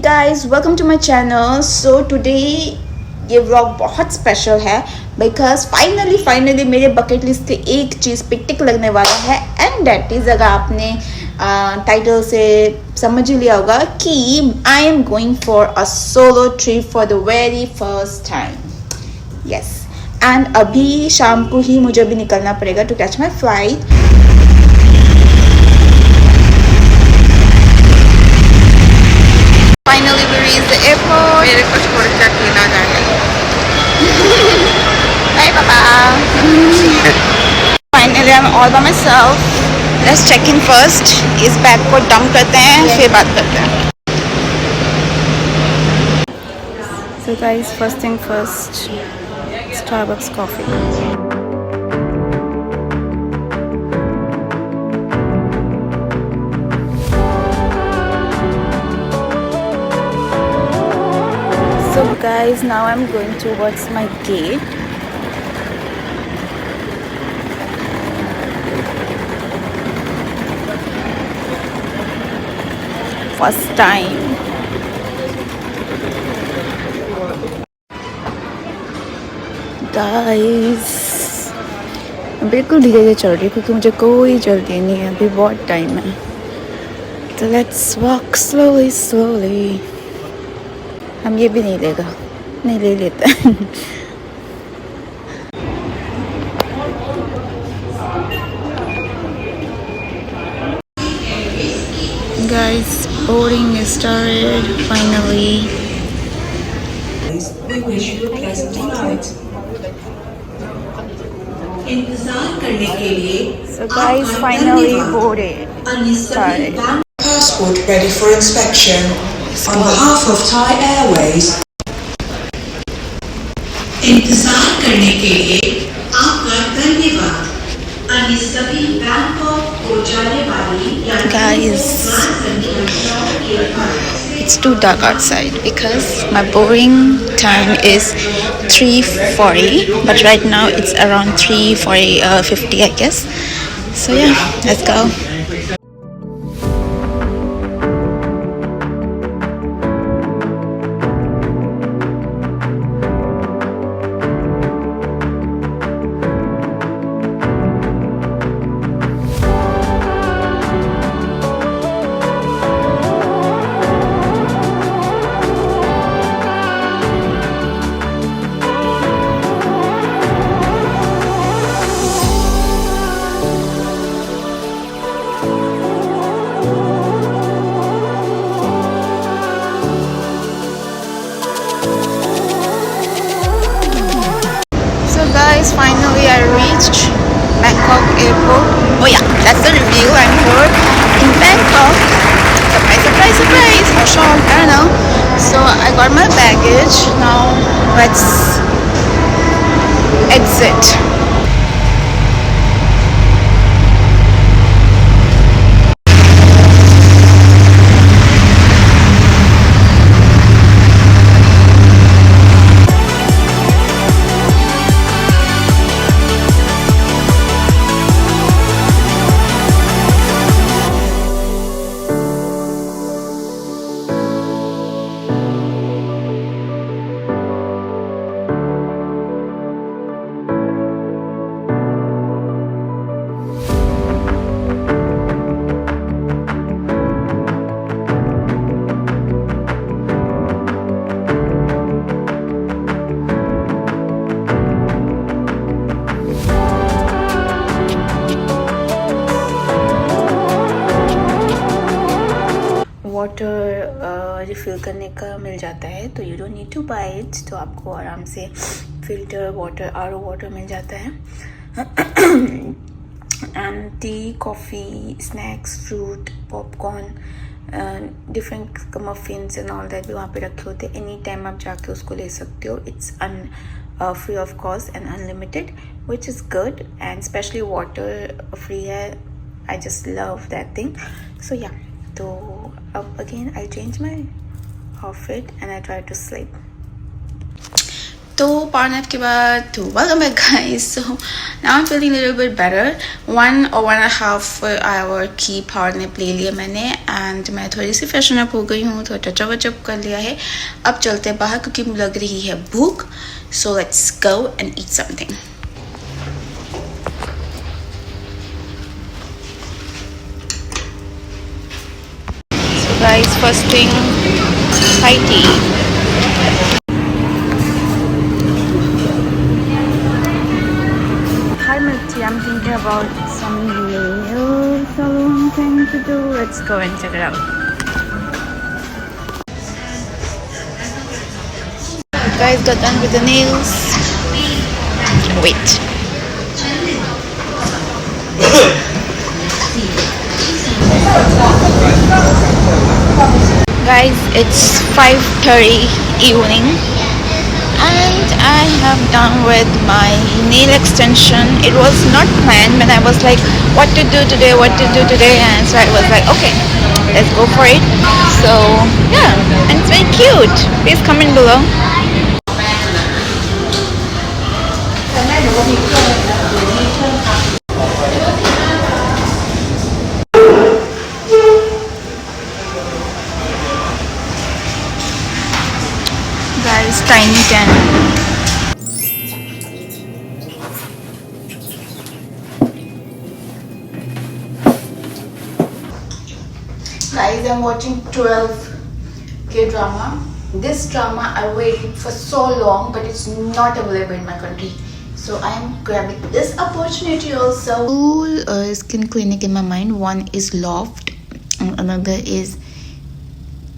Guys welcome to my channel. So today ये vlog बहुत special है बिकॉज फाइनली मेरे बकेट लिस्ट से एक चीज़ पे टिक लगने वाला है एंड दैट इज़, अगर आपने टाइटल से समझ ही लिया होगा कि I am going for a solo trip for the very first time. Yes, and अभी शाम को ही मुझे भी निकलना पड़ेगा to catch my flight. Finally we reached the airport. मेरे को छोड़ के अकेला जाने। Bye Papa. Finally I'm all by myself. Let's check in first. इस बैग को डंप करते हैं फिर बात करते हैं। So guys, first thing first, Starbucks coffee. So guys, now I'm going towards my gate. First time. Guys, मैं बिल्कुल धीरे धीरे चल रही हूँ क्योंकि मुझे कोई जल्दी नहीं है, अभी बहुत टाइम है। तो let's walk slowly. हम ये भी नहीं लेगा, नहीं ले लेते हैं। Guys, boarding is started finally. We wish you a pleasant flight. इंतजार करने के लिए So guys, finally boarded. Started. Passport ready for inspection. On behalf of Thai Airways. इंतजार करने के लिए आपका धन्यवाद। अन्य सभी बैंकॉक को जाने वाली Guys, it's too dark outside because my boarding time is 3:40, but right now it's around 3:50 I guess. So yeah, let's go. Guys, finally I reached Bangkok airport. Oh yeah, that's the review I'm for in Bangkok. Surprise, or shock, I don't know. So I got my baggage. Now let's exit. Water refill करने का मिल जाता है, तो you don't need to buy it. तो आपको आराम से फिल्टर वाटर, आरओ वाटर मिल जाता है। And tea, coffee, snacks, fruit, popcorn, different muffins and all that भी वहाँ पे रखे होते हैं। एनी टाइम आप जाके उसको ले सकते हो। It's free of cost and unlimited, which is good. And specially water free है। I just love that thing. So yeah, तो again I change my outfit and I try to sleep. तो power nap के बाद welcome back guys. So now I'm feeling a little bit better. 1.5 hour की power nap ले लिया मैंने and मैं थोड़ी सी freshen up हो गई हूँ, थोड़ा टचअप वचअप कर लिया है. अब चलते हैं बाहर क्योंकि मुझे लग रही है भूख. So let's go and eat something. So guys, first thing, Thai tea. I'm thinking about some nail salon thing to do. Let's go and check it out. You guys got done with the nails. Wait. Guys, it's 5:30 evening. And I have done with my nail extension. It was not planned, but I was like, what to do today, and so I was like, okay, let's go for it. So yeah, and it's very cute. Please comment below. Guys, Tiny Tan. Guys, I'm watching 12 K-drama. This drama I waited for so long, but it's not available in my country. So I am grabbing this opportunity also. Two skin clinic in my mind. One is Loft and another is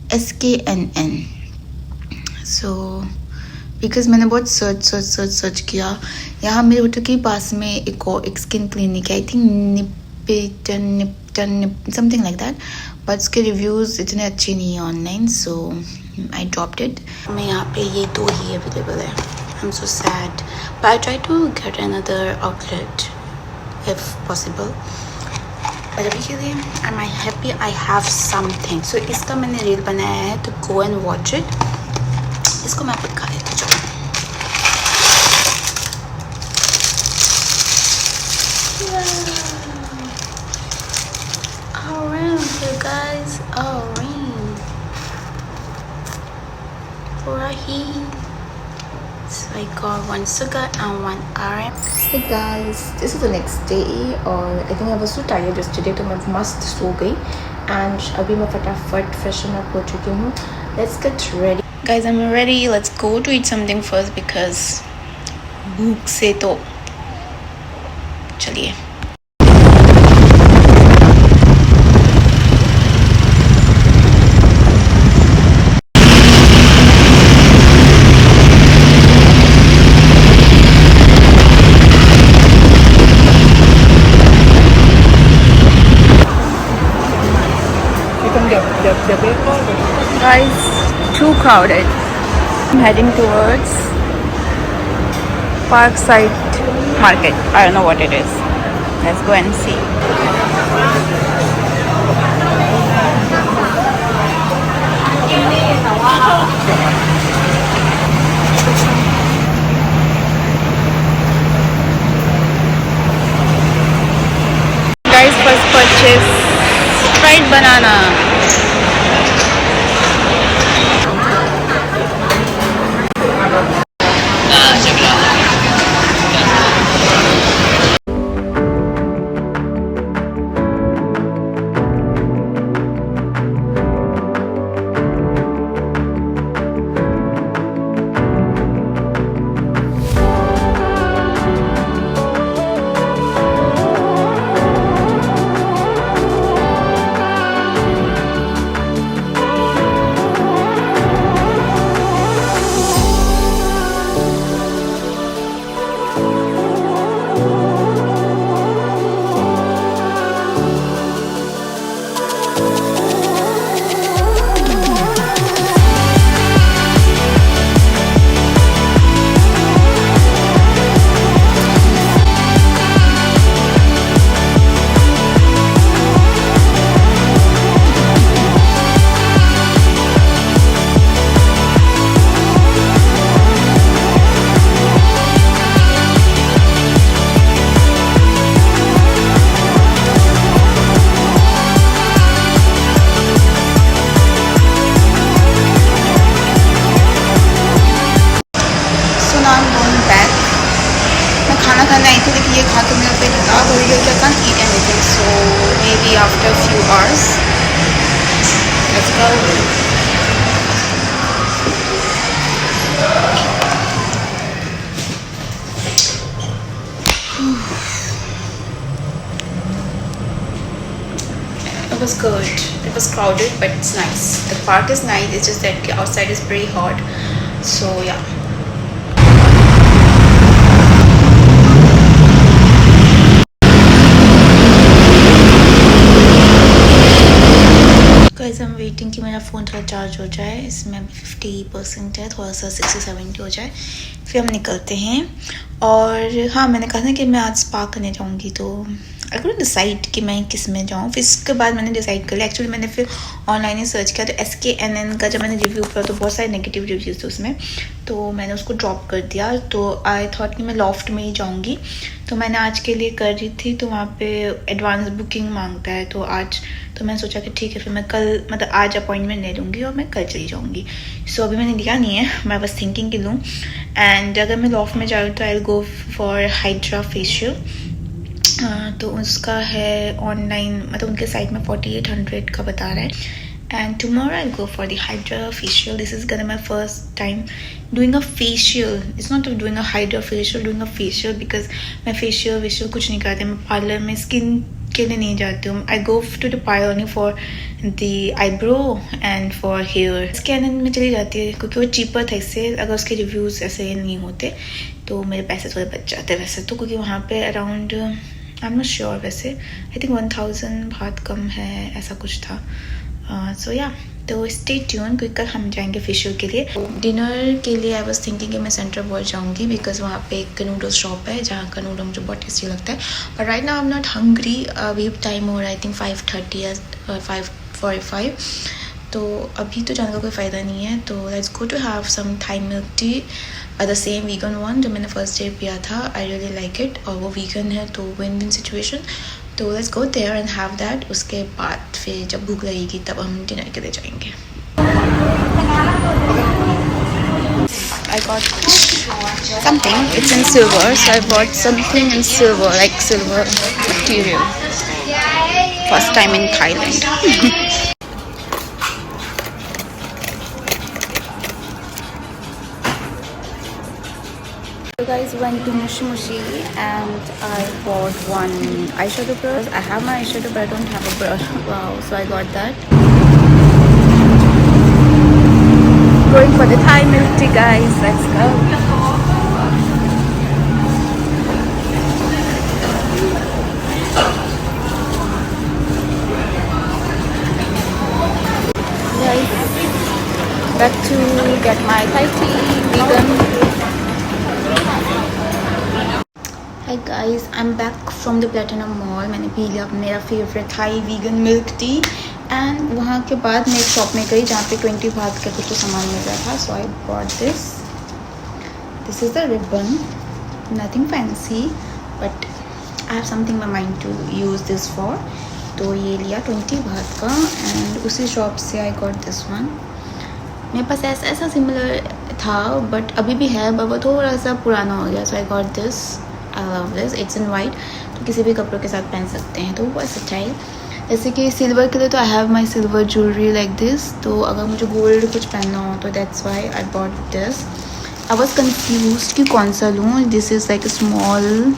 SKNN. So because मैंने बहुत search किया. यहाँ मेरे hotel के पास में एक skin clinic है. I think निपटन समथिंग लाइक दैट. बट उसके रिव्यूज़ इतने अच्छे नहीं हैं online. So I dropped it. मैं यहाँ पे ये दो ही अवेलेबल है. I am so sad. But I try to get another outlet if possible. पर अभी के लिए I am happy I have something. So इसका मैंने रील बनाया है, तो गो एंड वॉच इट. इसको मैं आपको दिखा देती हूँ. Orange, you guys, orange. Right. So I got one sugar and one orange. Hey guys, this is the next day. और I think I was so tired yesterday, तो मैं मस्त सो गई. And अभी मैं फटाफट फ्रेशन अप हो चुकी हूँ. Let's get ready. Guys, I'm ready. Let's go to eat something first because भूख से तो चलिए. Guys, too crowded. I'm heading towards Parkside Market. I don't know what it is. Let's go and see. Guys, first purchase Sprite banana. after a few hours. Let's go. It was good. It was crowded, but it's nice. The park is nice. It's just that outside is pretty hot. So yeah. Guys I am waiting कि मेरा phone थोड़ा charge हो जाए. इसमें 50% है, थोड़ा सा 60-70 हो जाए फिर हम निकलते हैं. और हाँ, मैंने कहा था कि मैं आज स्पा करने जाऊँगी, तो आई कुडंट डिसाइड कि मैं किस में जाऊँ. फिर इसके बाद मैंने डिसाइड कर लिया. एक्चुअली मैंने फिर ऑनलाइन ही सर्च किया, तो SKNN का जब मैंने रिव्यू किया तो बहुत सारे नेगेटिव रिव्यूज़ थे उसमें, तो मैंने उसको ड्रॉप कर दिया. तो आई थॉट कि मैं लॉफ्ट में ही जाऊँगी. तो मैंने आज के लिए कर रही थी, तो वहाँ पे एडवांस बुकिंग मांगता है. तो आज तो मैंने सोचा कि ठीक है, फिर मैं कल मतलब आज अपॉइंटमेंट ले लूँगी और मैं कल चली जाऊँगी. सो अभी मैंने लिया नहीं है, मैं बस थिंकिंग कि लूँ. एंड अगर मैं लॉफ्ट में जाऊँ तो I will go for hydra facial. तो उसका है ऑनलाइन, मतलब उनके साइट में 4800 का बता रहा है. And tomorrow I'll go for the Hydra facial. This is gonna be my first time doing a facial. It's not doing a Hydra facial, doing a facial because मैं facial कुछ नहीं करती. मैं पार्लर में स्किन के लिए नहीं जाती हूँ. I go to the parlor only for the eyebrow and for hair. SKNN में चली जाती है क्योंकि वो चीपर था इससे. अगर उसके रिव्यूज़ ऐसे नहीं होते तो मेरे पैसे थोड़े बच जाते वैसे तो, क्योंकि वहाँ पे around I am not sure, वैसे आई थिंक 1000 बात कम है, ऐसा कुछ था. सो या, तो स्टे ट्यून क्योंकि कल हम जाएंगे फेशियल के लिए. डिनर के लिए आई वाज थिंकिंग कि मैं सेंट्रल वर्ल्ड जाऊंगी बिकॉज वहाँ पे एक नूडल शॉप है जहाँ का नूडल मुझे बहुत टेस्टी लगता है. But right now I am not hungry. अभी टाइम हो रहा है आई थिंक 5:30 या 5:45. तो अभी तो जाने का कोई फ़ायदा नहीं है. तो let's go to have some Thai milk tea, the same vegan one जो मैंने फर्स्ट डे पिया था. आई रियली लाइक इट, और वो वीगन है तो विन विन सिचुएशन. तो let's go there and have that. उसके बाद फिर जब भूख लगेगी तब हम डिनर के लिए जाएंगे. I got something. It's in silver, so I bought something in silver, like silver material. First time in Thailand. So guys, went to Mushi Mushi and I bought one eyeshadow brush. I have my eyeshadow but I don't have a brush. Wow, so I got that. Going for the Thai milk tea guys, let's go. Guys, back to get my Thai tea, vegan. Hi guys, I'm back from the Platinum Mall. मैंने पी लिया मेरा favourite Thai vegan milk tea. And वहाँ के बाद मैं एक shop में गई जहाँ पे 20 बात का कुछ तो सामान मिल रहा था. So I bought this. This is the ribbon, nothing fancy but I have something my mind to use this for. तो ये लिया 20 बात का. एंड उसी शॉप से आई गॉट दिस वन. मेरे पास ऐसा सिमिलर था बट अभी भी है, बट वो थोड़ा सा पुराना हो गया. So I got this. I love this. It's in white, तो किसी भी कपड़ों के साथ पहन सकते हैं. तो वो स्टाइल जैसे कि सिल्वर के लिए तो आई have my silver jewellery like this. तो अगर मुझे गोल्ड कुछ पहनना हो तो that's why I bought this. I was confuse कि कौन सा लूँ. This is like a small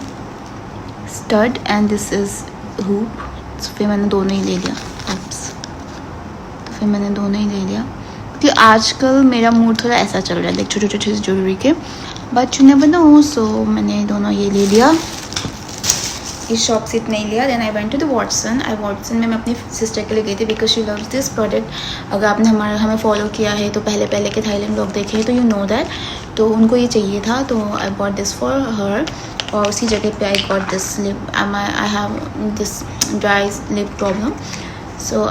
stud and this is hoop. फिर मैंने दोनों ही ले लिया. तो फिर मैंने दोनों ही ले लिया क्योंकि आजकल मेरा मूड थोड़ा ऐसा चल रहा है, लाइक छोटे छोटे ज्वेलरी के. बट यू नेवर नो, सो मैंने दोनों ये ले लिया. इस शॉप से इतना ही लिया. Then I went to the Watson. Watson में मैं अपनी सिस्टर के लिए गई थी because she loves this product. अगर आपने हमें फॉलो किया है तो पहले के थाईलैंड ब्लॉग देखे हैं तो यू नो दैट. तो उनको ये चाहिए था तो I bought this for her. और उसी जगह पे I got this lip. I have this dry lip problem, so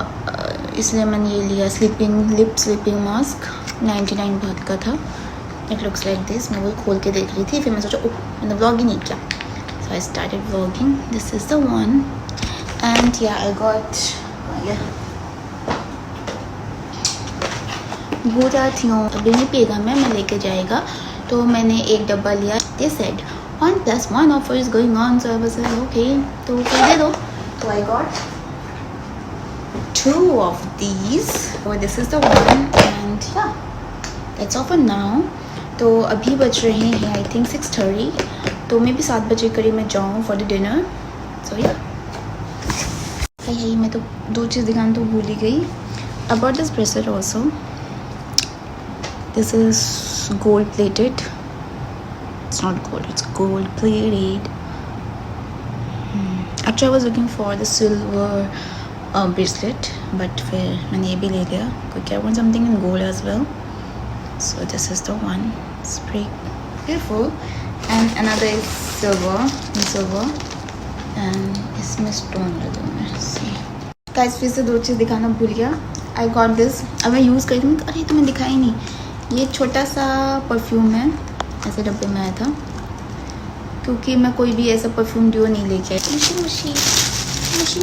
इसलिए मैंने ये लिया. स्लीपिंग मास्क 99 बात का था. It looks like this. मैं वो खोल के देख रही थी, फिर मैं सोचा ओह मैंने व्लॉग ही नहीं किया. So I started vlogging. This is the one, and yeah, I got भूत आती हूँ. अभी नहीं पिएगा मैं लेके जाएगा. तो मैंने एक डब्बा लिया. They said 1+1 offer is going on, so I was like okay, तो फिर दे दो. तो I got two of these. So this is the one and yeah, that's all for now. तो अभी बज रहे हैं आई थिंक 6:30, तो मैं भी 7 बजे करीब मैं जाऊँ फॉर द डिनर. सो या मैं तो 2 चीज़ दिखाना तो भूल ही गई. About this bracelet also, this is gold plated. It's not gold, it's gold plated. Actually I was looking for the silver bracelet, but फिर मैंने ये भी ले लिया क्योंकि I want something in gold as well. So this is the one. It's pretty beautiful. And another is silver and इसमें stone लगे हुए हैं. See guys, फिर से 2 चीज़ दिखाना भूल गया. I got this. अब मैं यूज़ करी थी, अरे तुम्हें दिखाई नहीं. ये छोटा सा परफ्यूम है, ऐसे डब्बे में आया था क्योंकि मैं कोई भी ऐसा परफ्यूम ड्यू नहीं लेके आई.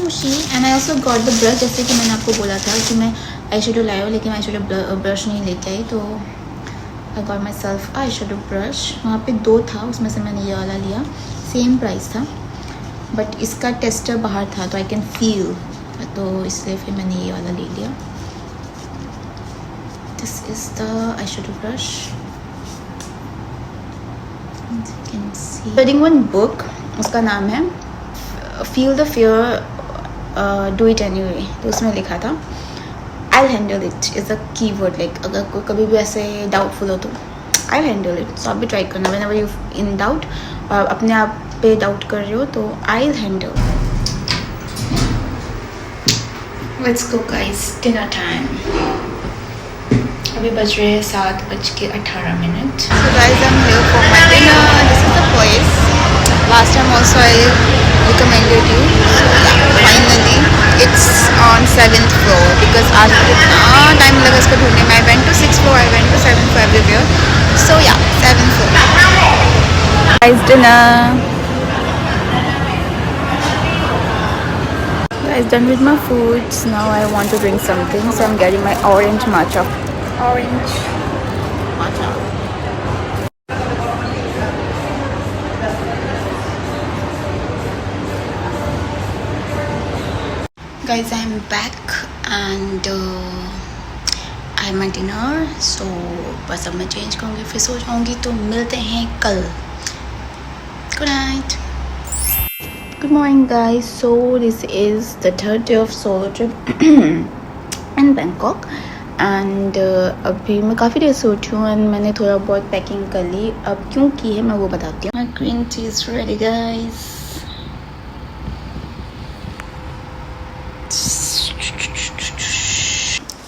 मुशी. And I also got the brush, जैसे कि मैंने आपको बोला था कि मैं आई शेडो लाया हूँ लेकिन आई शेडो ब्रश नहीं लेके आई, तो I got my self eye shadow brush. वहाँ पे 2 था, उसमें से मैंने ये वाला लिया. सेम प्राइस था बट इसका टेस्टर बाहर था तो आई कैन फील, तो इसलिए फिर मैंने ये वाला ले लिया. This is the eyeshadow brush. As you can see, reading one book. उसका नाम है Feel the Fear, Do It Anyway. तो उसमें लिखा था I'll handle it is a keyword. Like अगर कोई कभी भी ऐसे डाउटफुल हो तो I'll handle it. So आप भी ट्राई करना whenever you in doubt, और अपने आप पे डाउट कर रहे हो तो I'll handle. Let's go guys, dinner time. अभी बज रहे हैं 7:18. So guys, I'm here for my dinner. This is the place. Last time also I recommended you. So yeah, finally it's on 7th floor because आज मुझे इतना time लगा इसको ढूंढने में. I went to 6th floor, I went to 7th floor, everywhere. So yeah, 7th floor. Guys, dinner. Guys, done with my foods. Now I want to drink something, so I'm getting my orange matcha. Guys, I'm back and I'm at dinner. So बस अब मैं change करूँगी, फिर सो जाऊँगी. तो मिलते हैं कल. Good night. Good morning guys. So this is the 3rd day of solo trip in Bangkok. And अभी मैं काफ़ी देर से उठी हूँ एंड मैंने थोड़ा बहुत पैकिंग कर ली. अब क्यों की है मैं वो बताती हूँ. Green tea is ready guys.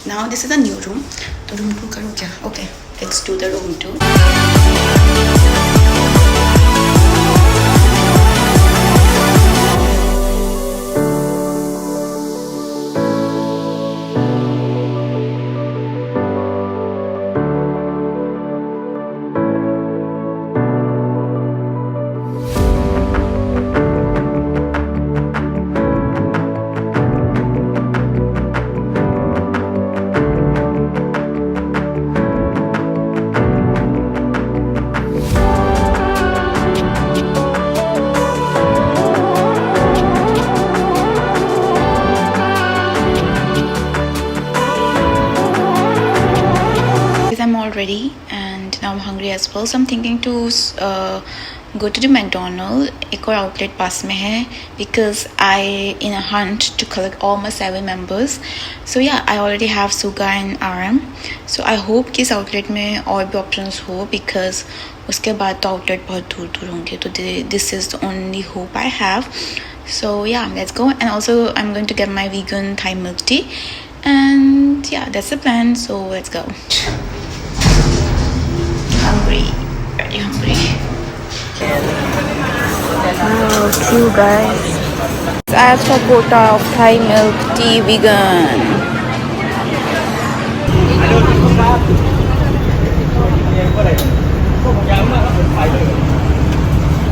Now this is a new room. तो रूम टूर करूँ क्या? Okay, let's do the room tour. I'm all ready and now I'm hungry as well, so I'm thinking to go to the McDonald's. एक और outlet पास में है because I in a hunt to collect all my 7 members. So yeah, I already have Suga and RM. So I hope कि इस outlet में और भी options हो because उसके बाद तो outlet बहुत दूर दूर होंगे. तो this is the only hope I have. So yeah, let's go. And also I'm going to get my vegan Thai milk tea. And yeah, that's the plan. So let's go. Very hungry. Oh, true guys. I asked for quota of Thai milk tea vegan.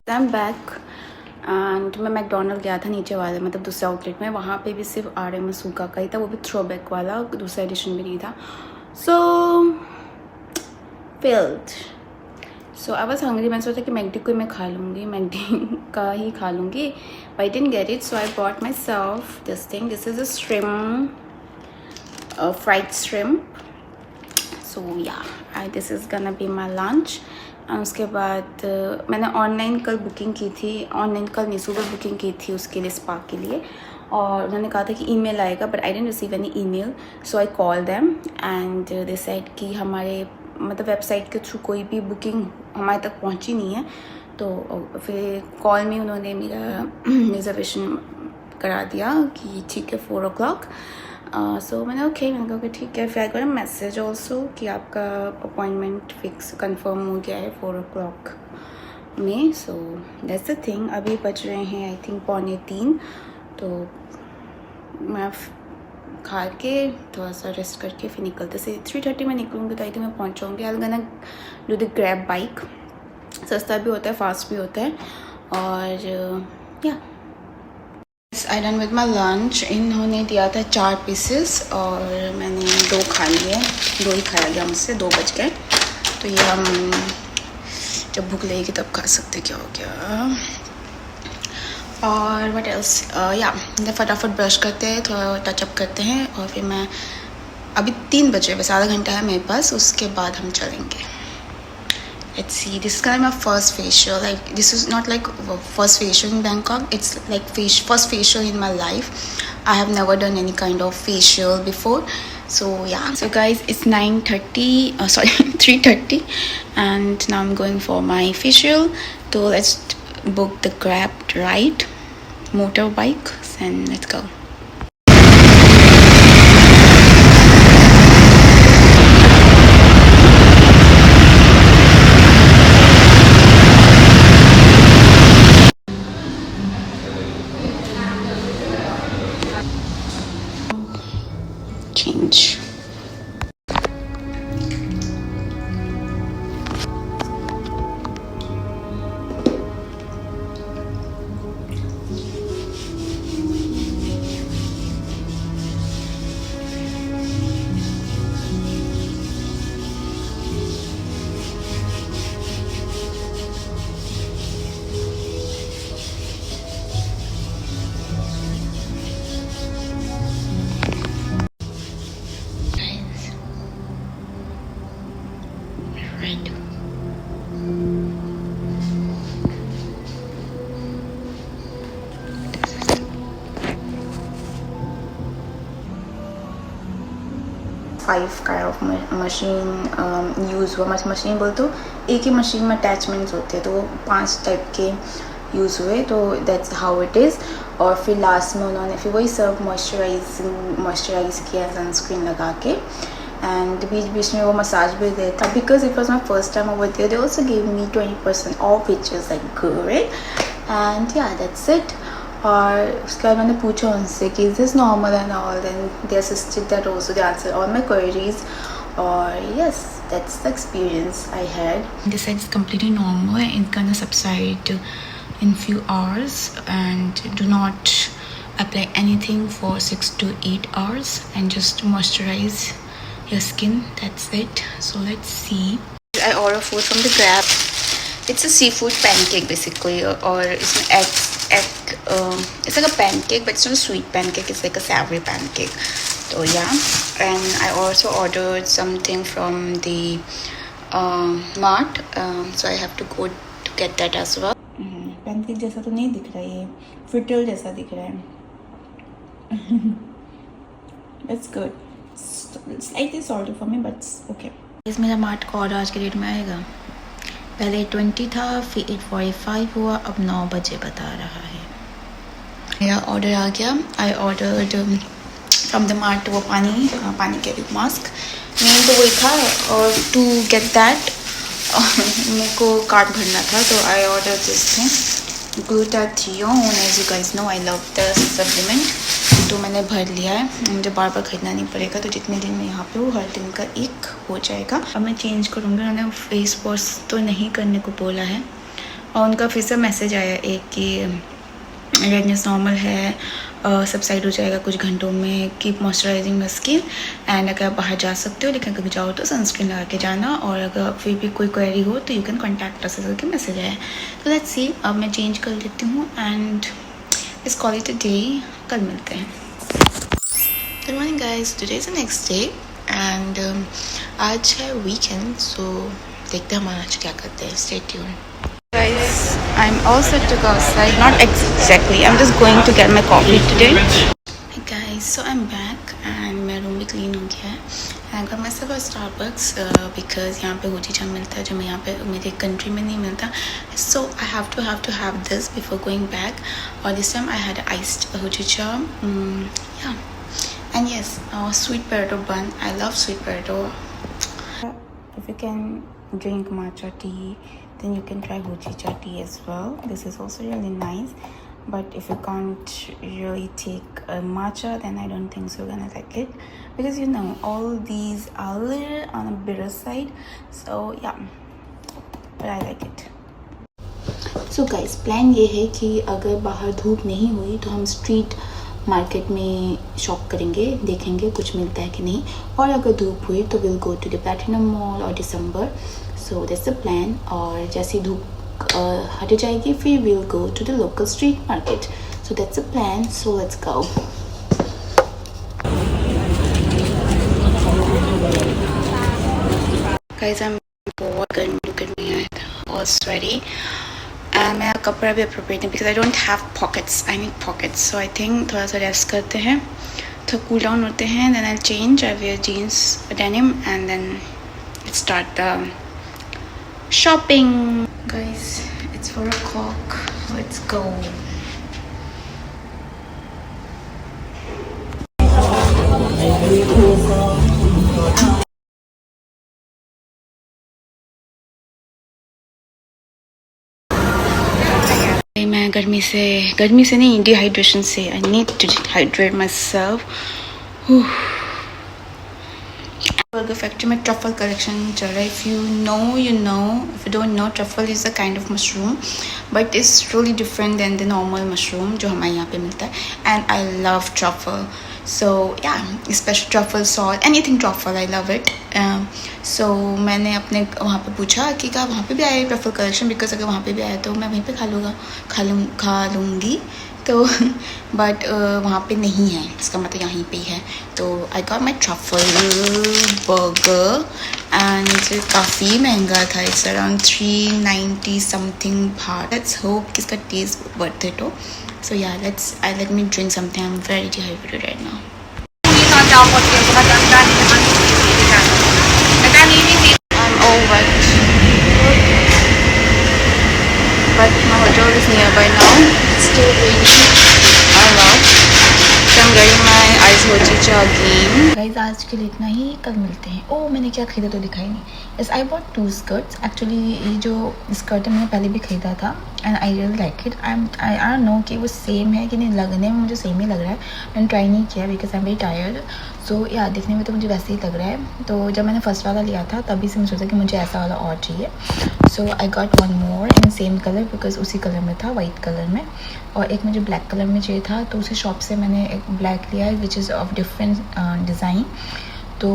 I'm back and मैं McDonald गया था नीचे वाले, मतलब दूसरे outlet में. वहाँ पे भी सिर्फ RM सूखा का ही था, वो भी थ्रोबैक वाला, दूसरा एडिशन भी नहीं था. So failed. So I was hungry. मैंने सोचा कि मैकडी को मैं खा लूँगी, मैकडी का ही खा लूँगी. But I didn't get it, so I bought myself this thing. This is a shrimp fried shrimp. So yeah this is gonna be my lunch. उसके बाद मैंने ऑनलाइन कल बुकिंग की थी, ऑनलाइन कल नहीं सुबह बुकिंग की थी उसके लिए, स्पा के लिए. और उन्होंने कहा था कि ईमेल आएगा, but I didn't receive any email. So I call them and they said कि हमारे मतलब वेबसाइट के थ्रू कोई भी बुकिंग हमारे तक पहुंची नहीं है. तो फिर कॉल में उन्होंने मेरा रिजर्वेशन करा दिया कि ठीक है 4 o'clock. सो मैंने मैंने कहा कि ठीक है. फिर I got a message also कि आपका अपॉइंटमेंट फिक्स कंफर्म हो गया है 4 o'clock में. सो दैट्स द थिंग. अभी बज रहे हैं आई थिंक 2:45. तो मैं खा के थोड़ा सा रेस्ट करके फिर निकलते से 3:30 में निकलूँगी तो आई थिंक मैं पहुँच जाऊँगी. आई गना डू द ग्रैब बाइक. सस्ता भी होता है, फास्ट भी होता है. और या I done with my lunch. इन्होंने दिया था 4 पीसेस और मैंने 2 खा लिए. 2 ही खाया गया मुझसे, 2 बज गए. तो ये हम जब भूख लगेगी तब खा सकते. क्या हो गया. और व्हाट एल्स. या फटाफट ब्रश करते हैं, थोड़ा टचअप करते हैं और फिर मैं अभी 3 बजे, बस आधा घंटा है मेरे पास, उसके बाद हम चलेंगे. Let's see. This is kind of my first facial. Like this is not like first facial in Bangkok. It's like first facial in my life. I have never done any kind of facial before. So yeah. So guys, it's 9:30. Sorry, 3:30, and now I'm going for my facial. So let's book the Grab ride, motorbike, and let's go. Change. Right. Five kind of machine use हुआ. Machine बोल तो एक ही machine में attachments होते हैं, तो वो 5 type के यूज़ हुए. तो दैट्स हाउ इट इज़. और फिर लास्ट में उन्होंने फिर वही सब मॉइस्चराइज किया सनस्क्रीन लगा के. एंड बीच में वो मसाज भी दे था, because it was my first time over there. They also give me 20% off, which is like great. And yeah that's it. और उसके बाद मैंने पूछा उनसे कि is this normal and all. Then they assisted that also, they answer all my queries. और yes, that's the experience I had. This is completely normal and it's gonna subside in few hours. And do not apply anything for 6 to 8 hours and just moisturize your skin. That's it. So let's see. I order food from the Grab. It's a seafood pancake basically, or it's an egg. It's like a pancake, but it's not a sweet pancake. It's like a savory pancake. So yeah, and I also ordered something from the mart. So I have to go to get that as well. Pancake जैसा तो नहीं दिख रहा है, ये फ्रिटल जैसा दिख रहा है. It's good. Slightly salty for me, but okay. इस मेरा मार्ट का ऑर्डर आज के डेट में आएगा. पहले 8:20 था, फिर 8:45 हुआ, अब 9 बजे बता रहा है. मेरा ऑर्डर आ गया. I ordered from the mart वो पानी के मास्क. मेन तो वही था. और टू गेट दैट मेरे को कार्ड भरना था, तो I order this thing glutathione. As you guys know, I love the supplement. तो मैंने भर लिया है. मुझे बार बार खरीदना नहीं पड़ेगा. तो जितने दिन में यहाँ पे हूँ, हर दिन का एक हो जाएगा. अब मैं चेंज करूँगी. उन्होंने फेस वॉश तो नहीं करने को बोला है. और उनका फिर से मैसेज आया एक कि रेडनेस नॉर्मल है, सबसाइड हो जाएगा कुछ घंटों में. Keep moisturising the skin. And अगर आप बाहर जा सकते हो, लेकिन कभी जाओ तो सनस्क्रीन लगा के जाना. और अगर फिर भी कोई क्वेरी हो तो यू कैन कॉन्टैक्ट अस करके मैसेज आया. तो लेट्स सी. अब मैं चेंज कर लेती हूँ एंड इस कॉल इट अ डे. कल मिलते हैं. Good morning guys, today is the next day and आज है वीकेंड, सो देखते हैं हम आज क्या करते हैं. Stay tune. Guys, I'm all set to go outside. Not exactly. I'm just going to get my coffee today. Hey guys, so I'm back and मेरा रूम भी क्लीन हो गया है. I got myself a Starbucks because यहाँ पे hojicha मिलता है जो मैं यहाँ पे मेरे कंट्री में नहीं मिलता. So I have to have this before going back. Or this time I had iced hojicha. Yeah. And yes, sweet potato bun. I love sweet potato. If you can drink matcha tea, then you can try hojicha tea as well. This is also really nice. But if you can't really take matcha, then I don't think so you're gonna like it. Because you know, all these are a little on a bitter side. So yeah, but I like it. So guys, plan ये है कि अगर बाहर धूप नहीं हुई तो हम स्ट्रीट मार्केट में शॉप करेंगे, देखेंगे कुछ मिलता है कि नहीं. और अगर धूप हुई तो will go to the platinum mall और दिसंबर. So that's the plan. और जैसी धूप हट जाएगी फिर will go to the local street market. So that's the plan. So let's go. Guys, I am बहुत गर्मी है और स्वेटी. मैं कपड़ा भी अप्रोप्रिएट नहीं because I don't have pockets. I need pockets. So I think थोड़ा सा रेस्ट करते हैं, थोड़ा कूल डाउन होते हैं. Then I change. I wear jeans, denim and then let's start the shopping. Guys, it's 4 o'clock. Let's go. मैं गर्मी से नहीं, डिहाइड्रेशन से. I need to dehydrate myself. Burger factory में ट्रफल कलेक्शन चल रहा है. If you know you know, if you don't know, truffle is a kind of mushroom but it's really different than the normal mushroom जो हमारे यहाँ पे मिलता है. And I love truffle. So yeah, special truffle salt, anything truffle, I love it. So मैंने अपने वहाँ पे पूछा कि क्या वहाँ पे भी आए ट्रफल कलेक्शन, बिकॉज अगर वहाँ पे भी आया तो मैं वहीं पे खा लूँगी. तो बट वहाँ पे नहीं है, इसका मतलब यहीं पे ही है. तो I got my truffle burger and काफ़ी महंगा था. It's around 390 something bar. Let's hope कि इसका टेस्ट वर्थ इट हो. So yeah, let me drink something. I'm very dehydrated right now. I'm all wet. But my hotel is nearby now. It's still raining. I love. So I'm getting my ice hojicha again. Guys, आज के लिए इतना ही. कल मिलते हैं. ओह, मैंने क्या खरीदा तो दिखाई नहीं. Yes, I bought 2 skirts. Actually, ये जो स्कर्ट है मैंने पहले भी खरीदा था and I really like it. I don't know कि वो सेम है कि नहीं. लगने में मुझे सेम ही लग रहा है. मैंने ट्राई नहीं किया because I am very tired. So yeah, देखने में तो मुझे वैसे ही लग रहा है. तो जब मैंने फर्स्ट वाला लिया था तभी से मैं सोचा कि मुझे ऐसा वाला और चाहिए. So I got one more in same colour because उसी कलर में था, वाइट कलर में. और एक मुझे ब्लैक कलर में चाहिए था तो उसी शॉप से मैंने एक ब्लैक लिया है which is of different design. तो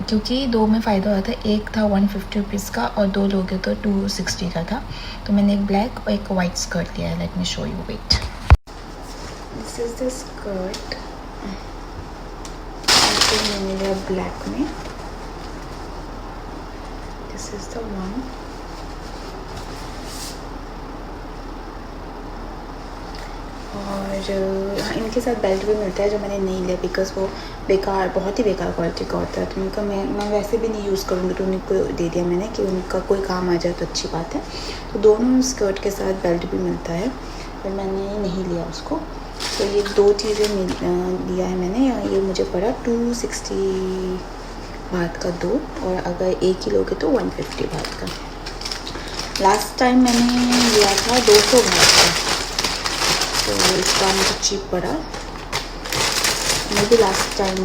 क्योंकि 2 में फ़ायदा हुआ था. एक था 150 रुपीज़ का और 2 लोगे तो 260 का था. तो मैंने एक ब्लैक और एक वाइट स्कर्ट लिया है. Let me show you. Wait, this is the skirt. मैंने लिया ब्लैक में. This is the one. और इनके साथ बेल्ट भी मिलता है जो मैंने नहीं लिया बिकॉज वो बहुत ही बेकार क्वालिटी का होता है. तो उनका मैं वैसे भी नहीं यूज़ करूँगी तो उनको दे दिया मैंने कि उनका कोई काम आ जाए तो अच्छी बात है. तो दोनों स्कर्ट के साथ बेल्ट भी मिलता है पर मैंने नहीं लिया उसको. तो ये 2 चीज़ें लिया है मैंने. ये मुझे पड़ा 260 बात का 2 और अगर एक ही लोगे तो 150 बात का. लास्ट टाइम मैंने लिया था 200 बात का तो इस बार मुझे चीप पड़ा. मैं भी लास्ट टाइम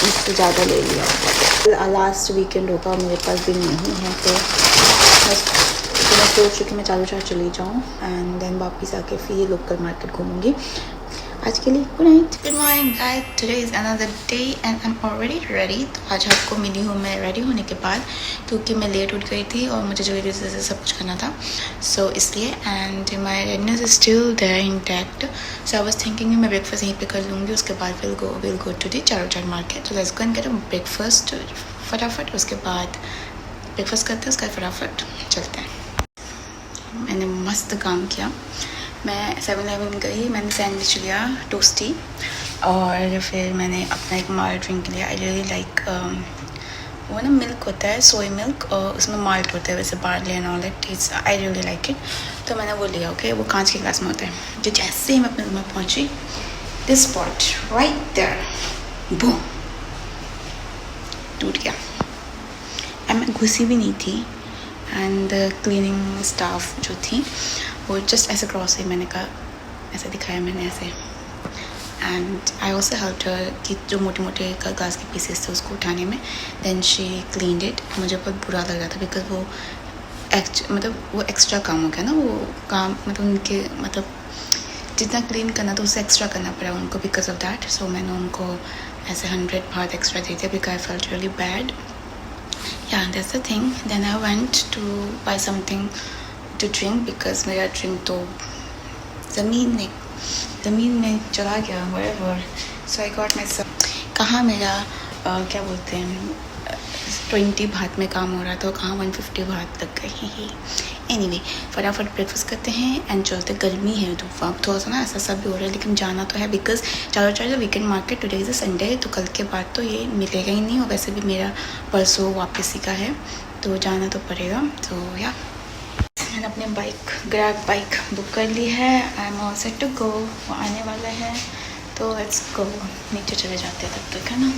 इससे ज़्यादा ले लिया. लास्ट वीकेंड होगा, मेरे पास भी नहीं है तो मैं सोच रही कि मैं चालू चली जाऊँ एंड देन वापस आके फिर लोकल मार्केट घूमूंगी. आज के लिए good night. Good morning guys, today is another day and I am already ready. तो आज आपको मिली हूँ मैं रेडी होने के बाद, क्योंकि मैं लेट उठ गई थी और मुझे ज्वेलरी से सब कुछ करना था, सो इसलिए। And my redness is still there intact, so I was thinking मैं ब्रेकफास्ट यहीं पे कर लूँगी, उसके बाद विल गो टू दी चारोचार मार्केट। तो let's go and get a breakfast फटाफट, उसके बाद ब्रेकफास्ट करते हैं, उसके बाद फटाफट चलते हैं। मैंने मस्त काम किया। मैं 7-Eleven गई, मैंने सैंडविच लिया टोस्टी, और फिर मैंने अपना एक माल्ट ड्रिंक लिया। आई रियली लाइक वो ना मिल्क होता है, सोया मिल्क, और उसमें माल्ट होता है, वैसे barley and all it is, I really like it. तो मैंने वो लिया। ओके, वो कांच के ग्लास में होता है। जो जैसे ही मैं अपने रूम में पहुँची, this spot right there, boom, टूट गया। एंड मैं घुसी भी नहीं थी, एंड क्लीनिंग स्टाफ जो थी वो जस्ट ऐसे क्रॉस हुई, मैंने कहा, ऐसे दिखाया मैंने ऐसे, and I also help her कि जो मोटे मोटे ग्लास के पीसेस थे उसको उठाने में। Then she cleaned it. मुझे बहुत बुरा लग रहा था, बिकॉज वो वो एक्स्ट्रा काम हो गया ना, वो काम मतलब उनके जितना क्लीन करना था उससे एक्स्ट्रा करना पड़ा उनको, बिकॉज ऑफ दैट। सो मैंने उनको ऐसे 100 बात एक्स्ट्रा दे दिया, because I felt really bad. Yeah, that's the thing. Then I went to buy something to drink, because मेरा ड्रिंक तो ज़मीन में चला गया, whatever. So I got myself, कहाँ मेरा क्या बोलते हैं 20 बात में काम हो रहा था, कहाँ 150 बात लग गई। एनीवे, फटाफट ब्रेकफास्ट करते हैं एंड चलते। गर्मी है, धूप थोड़ा सा ना ऐसा सब भी हो रहा है, लेकिन जाना तो है, बिकॉज चारों weekend market, today is a Sunday, तो कल के बाद तो ये मिलेगा ही नहीं, और वैसे भी मेरा परसों वापसी का है, तो जाना तो पड़ेगा। तो या मैंने अपने ग्रैब बाइक बुक कर ली है। I am all set to go, वो आने वाला है, तो लेट्स गो। नीचे चले जाते हैं तब तक, है ना।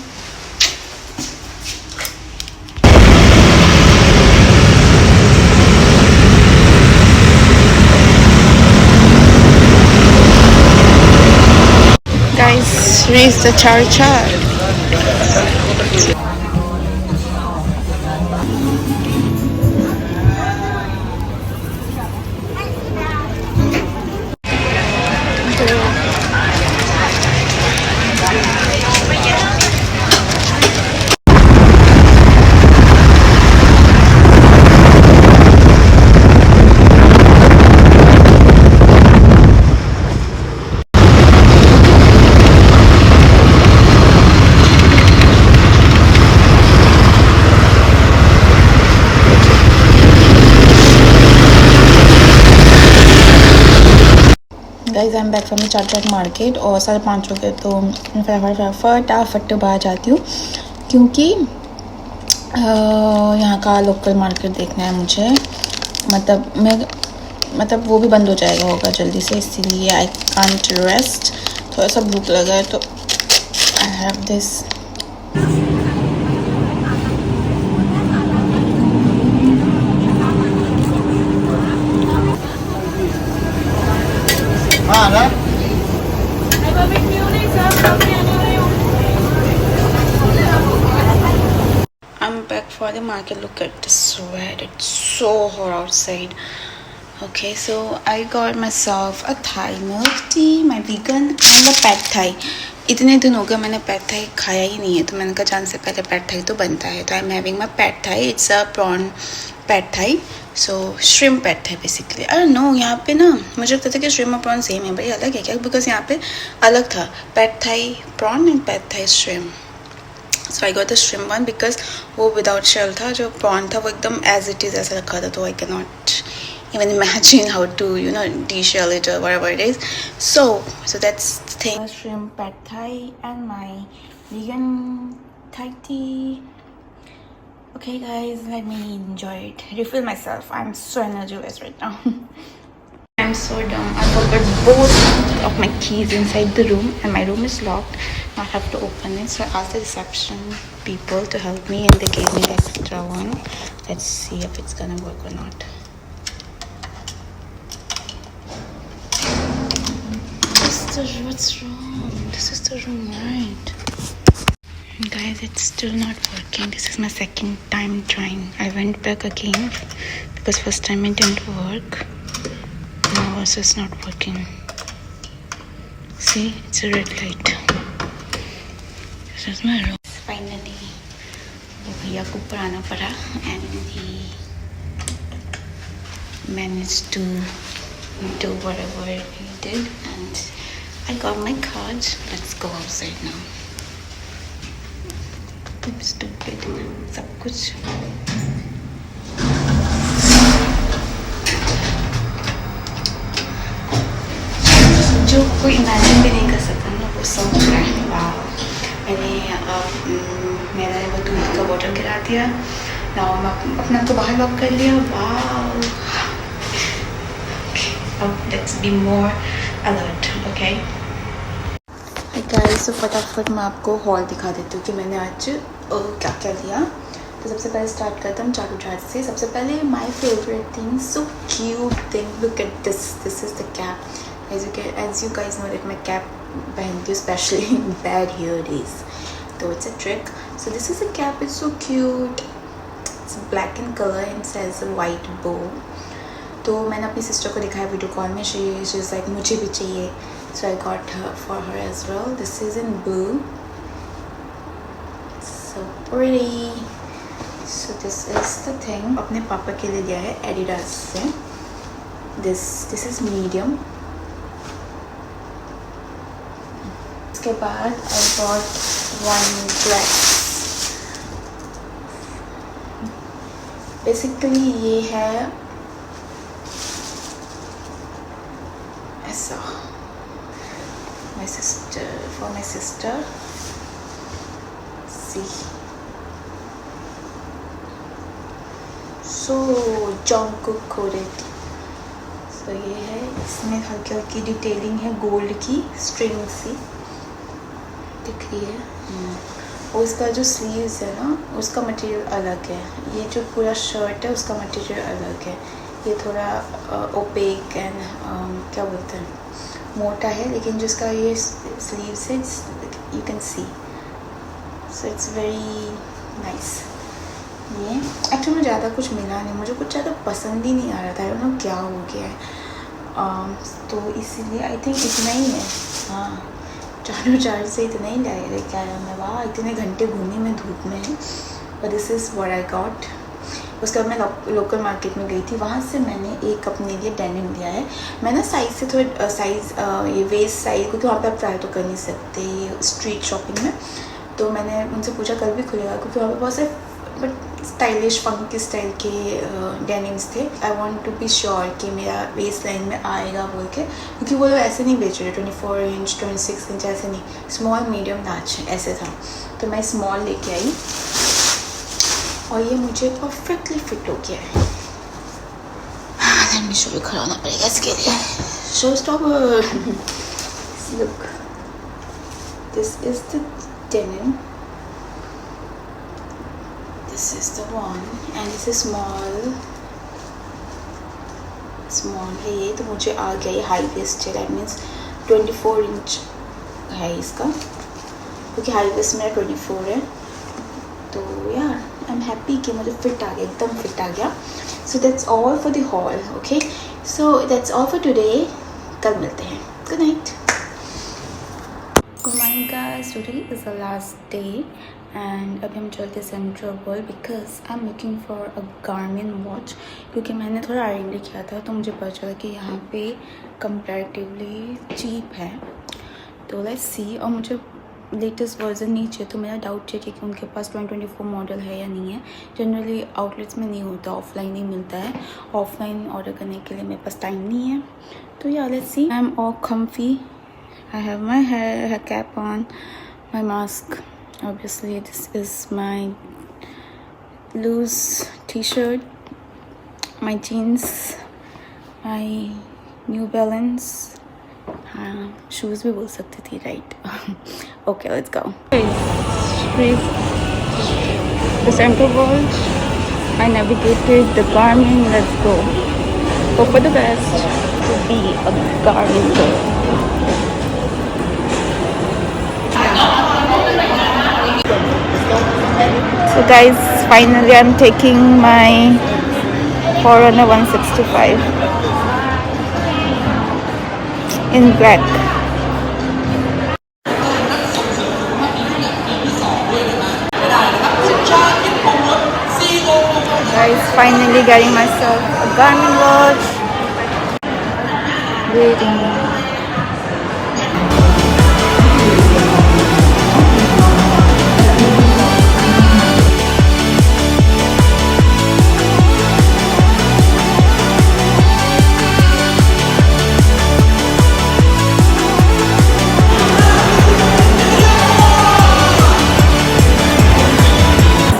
Guys, reach the Char. Guys I am back from the chaat market, और 5:30 हो गए, तो फटाफट बाहर जाती हूँ, क्योंकि यहाँ का लोकल मार्केट देखना है मुझे। मतलब वो भी बंद हो जाएगा होगा जल्दी से, इसीलिए आई कांट रेस्ट। थोड़ा सा भूख लगा है, तो आई have this. I'm back for the market. Look at the sweat, it's so hot outside. Okay, so I got myself a Thai milk tea, my vegan, and the pad Thai. इतने दिन हो गए मैंने पैड थाई खाया ही नहीं है, तो मैंने कहा जान से पहले पैड थाई तो बनता है, तो I am having my pad Thai. It's a prawn pad Thai, so shrimp pad Thai basically. अरे नो, यहाँ पे ना मुझे लगता था कि श्रिम्प और प्रॉन सेम है, भाई अलग है क्या? बिकॉज यहाँ पे अलग था, pad Thai prawn and pad Thai shrimp. So I got the shrimp one, because वो विदाउट शेल था, जो प्रॉन था वो एकदम एज इट इज़ ऐसा रखा था, तो I can not even imagine how to de-shell it or whatever it is. So that's the thing. Shrimp pad thai and my vegan Thai tea. Okay guys, let me enjoy it, refill myself. I'm so energyless right now. I'm so dumb, I forgot both of my keys inside the room, and my room is locked. Now I have to open it, so I asked the reception people to help me, and they gave me the extra one. Let's see if it's gonna work or not. What's wrong? This is the room, right? Guys, it's still not working. This is my second time trying. I went back again because first time it didn't work. Now also it's not working. see, it's a red light. Finally, वो भैया को ऊपर आना पड़ा and he managed to do whatever he did and I got my card. Let's go outside now. I'm stupid. सब कुछ जो कोई इमेजिन भी नहीं कर सकता ना वो सब हो रहा है। वाह, मैंने वो दूध का बॉटल गिरा दिया ना, मैं अपना तो बाहर लॉक कर लिया। वाह, अब let's be more alert. Okay guys, तो फटाफट मैं आपको हॉल दिखा देती हूँ कि मैंने आज क्या क्या लिया। तो सबसे पहले स्टार्ट करता हूँ चालू चार्ज से। सबसे पहले my favourite thing, so cute thing, look at this is the cap. as you guys know that मैं कैप पहनती हूँ specially in bad hair days, तो it's a trick. So this is a cap, it's so cute, it's black in colour and has a white bow. तो मैंने अपनी sister को दिखाया video call में, शी इज़ लाइक मुझे भी चाहिए, so I got for her as well. This is in blue, so pretty. So this is the thing, अपने पापा के लिए लिया है एडिडास से। This is medium. उसके बाद I got one dress. Basically ये है ऐसा, my sister C. So जॉन्गकुक coded. सो ये है, इसमें हल्की हल्की डिटेलिंग है गोल्ड की, स्ट्रिंग सी दिख रही है। और इसका जो स्लीव्स है ना, उसका मटेरियल अलग है। ये जो पूरा शर्ट है उसका मटेरियल अलग है। ये थोड़ा ओपेक एंड क्या बोलते हैं, मोटा है, लेकिन जिसका ये स्लीव्स है you can see, so it's very nice. ये एक्चुअली में ज़्यादा कुछ मिला नहीं, मुझे कुछ ज़्यादा पसंद ही नहीं आ रहा था, आई डोंट नो क्या हो गया है। तो इसीलिए आई थिंक इतना ही है। हाँ, चारों चार से इतना ही लेके आया मैं। वाह, इतने घंटे घूमी मैं धूप में, और this is what I got. उसके बाद मैं लोकल मार्केट में गई थी, वहाँ से मैंने एक अपने लिए डेनिम लिया है। मैं ना साइज़ से थोड़ा साइज़ ये वेस्ट साइज़, क्योंकि वहाँ पे आप ट्राई तो कर नहीं सकते स्ट्रीट शॉपिंग में, तो मैंने उनसे पूछा कल भी खुलेगा, क्योंकि वहाँ पे बहुत सारे बट स्टाइलिश फंकी स्टाइल के डेनिम्स थे। I want to be sure कि मेरा वेस्ट लाइन में आएगा बोल के, क्योंकि वो लोग ऐसे नहीं बेच रहे 24 इंच 26 इंच ऐसे नहीं, स्मॉल मीडियम लार्ज ऐसे था। तो मैं स्मॉल लेके आई और ये मुझे परफेक्टली फिट हो गया है। लेट मी शो यू, खड़ा होना पड़ेगा इसके लिए। Show stopper, look, this is the denim, this is the one and this is small है ये। तो मुझे आ गया ये हाई वेस्ट है, दैट मीन्स 24 इंच है इसका, क्योंकि हाई वेस्ट मेरा 24 है। तो यार आई एम हैप्पी कि मुझे फिट आ गया, एकदम फिट आ गया। So that's all for the hall. Okay, so that's all for today. कल मिलते हैं। Good night. Good morning guys, today is the last day and अभी हम चलते central world because I am looking for a Garmin watch, क्योंकि मैंने थोड़ा R&D किया था तो मुझे पता चला कि यहाँ पे कंपैरेटिवली चीप है। तो लेट्स सी। और मुझे लेटेस्ट वर्जन नहीं चाहिए, तो मेरा डाउट चाहिए कि उनके पास 2024 मॉडल है या नहीं है। जनरली आउटलेट्स में नहीं होता, ऑफलाइन ही मिलता है। ऑफलाइन ऑर्डर करने के लिए मेरे पास टाइम नहीं है। तो yeah let's see. I am all comfy, I have my hair cap on, my mask. Obviously this is my loose t-shirt, my jeans, my New Balance, shoes भी बोल सकती थी, right? Okay, let's go. The Central World, I navigated the Garmin. Let's go. Hope for the best to be a Garmin girl. So guys, finally I'm taking my Forerunner 165 in black. Finally getting myself a Garmin watch. Waiting.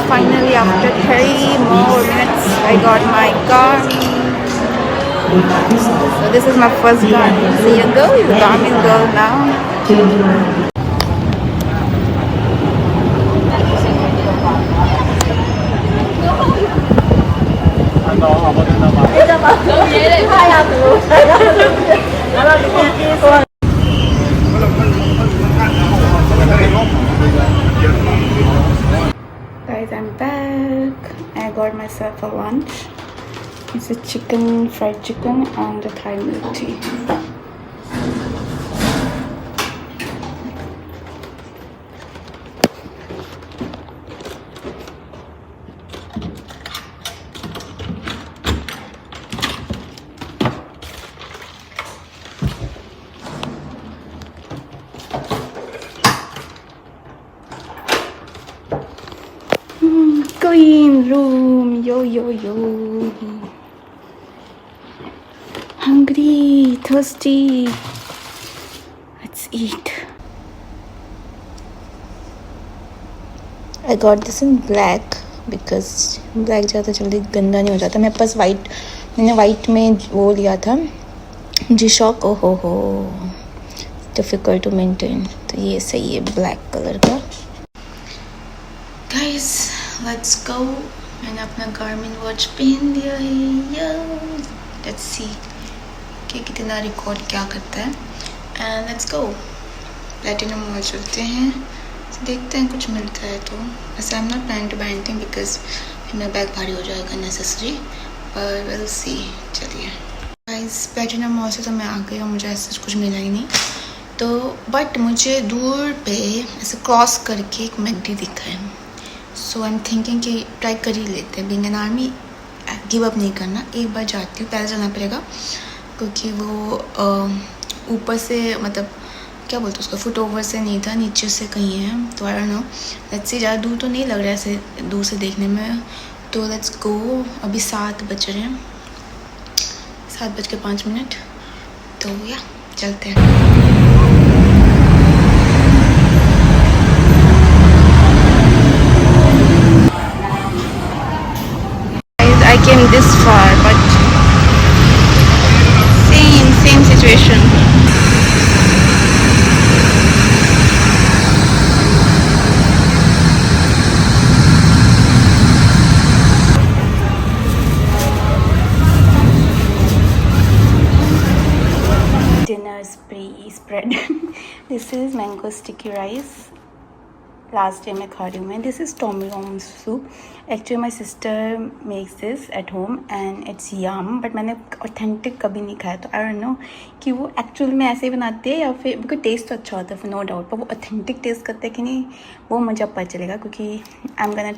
Finally, after 30 more minutes, I got my Garmin. So this is my first Garmin. See you go, you're a Garmin girl now. Guys, I'm back. I got myself a lunch. It's a chicken, fried chicken and a Thai milk tea. Clean room, yo yo yo. Hungry, thirsty. Let's eat. I got this in black because black ज़्यादा जल्दी गंदा नहीं हो जाता. मेरे पास white, मैंने white में वो लिया था G-Shock. ओ हो difficult to maintain. तो ये सही है black color का. Guys, let's go. मैंने अपना Garmin watch पहन लिया है. Let's see कि कितना रिकॉर्ड क्या करता है. And let's go. Platinum mall चलते हैं. देखते हैं कुछ मिलता है तो. वैसे I'm not planning to buy anything because मेरा बैग भारी हो जाएगा necessary. But we'll see. चलिए. Guys, प्लेटिनम मॉल से तो मैं आ गई और मुझे ऐसा कुछ मिला ही नहीं. तो बट मुझे दूर पे ऐसे क्रॉस करके एक मैकडी दिखा है. सो आई एम थिंकिंग कि ट्राई कर ही लेते हैं. Being an army give up नहीं करना. एक बार जाती हूँ. पहले जाना पड़ेगा क्योंकि वो ऊपर से मतलब क्या बोलते उसको फुट ओवर से नहीं था, नीचे से कहीं है. तो I don't know. Let's see. ज़्यादा दूर तो नहीं लग रहा है ऐसे दूर से देखने में. तो लेट्स गो. अभी 7 बज रहे हैं. 7:05. तो या चलते हैं. I came this far, but same situation. Dinner spread. This is mango sticky rice. Last day मैं खा रही हूँ मैं. This is tom yum soup. Actually my sister makes this at home and it's yum. But मैंने authentic कभी नहीं खाया. तो आई डोंट नो कि वो एक्चुअल में ऐसे ही बनाते हैं या फिर बिकॉज टेस्ट तो अच्छा होता है नो डाउट. पर वो ऑथेंटिक टेस्ट करते हैं कि नहीं वो मुझे अब पता चलेगा. क्योंकि I am gonna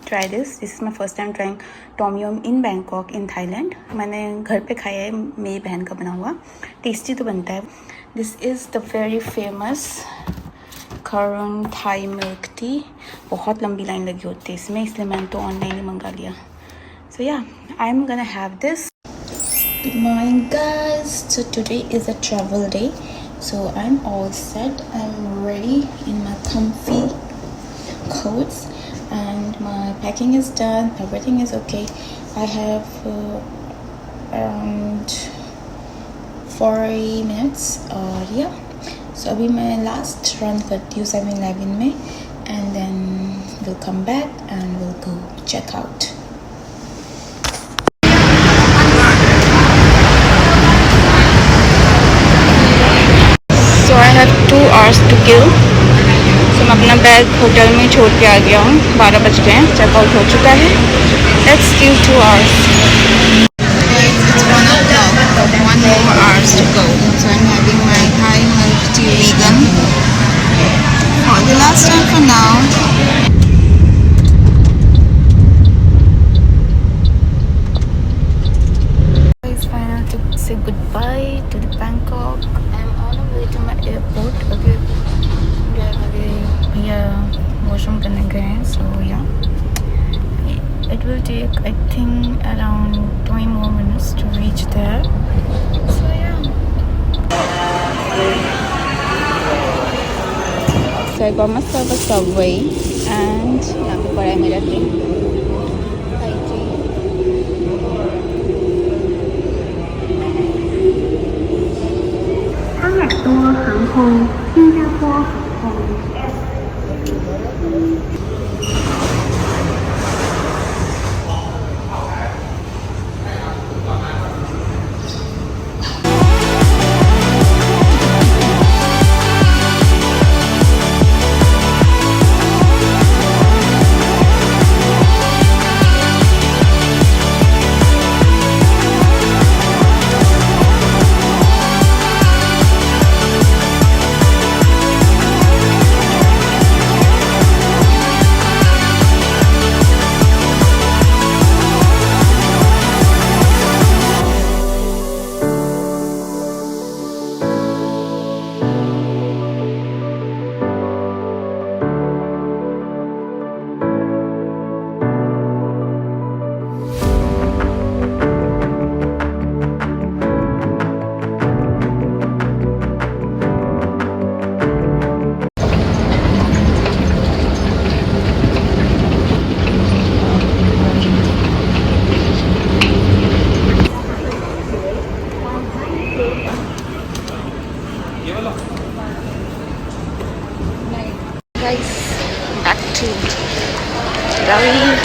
try this. This is my first time trying tom yum in Bangkok in Thailand. मैंने घर पर खाया है मेरी बहन का बना हुआ. टेस्टी तो बनता है. This is the very famous Karun Thai milk tea. बहुत लंबी लाइन लगी होती है इसमें, इसलिए मैंने तो ऑनलाइन ही मंगा लिया. सो या आई am gonna have this. Good morning guys. So today is a travel day. So I am all set. I am ready in my comfy clothes and my packing is done. Everything is okay. I have around 40 minutes और या सो अभी मैं last run करती हूँ 7-Eleven में and then will come back and will go check out. So I have 2 hours to kill. सो मैं अपना बैग होटल में छोड़ के आ गया हूँ. 12 बज गए हैं. चेकआउट हो चुका है. Let's give 2 hours. It's 1 o'clock. 1 more hours to go. So I'm having my Thai milk tea vegan for the last time for now. it will take, I think, around 20 more minutes to reach there. So yeah. So I got myself a Subway and यहाँ पे पड़ा है मेरा drink. Guys, back to Ravi.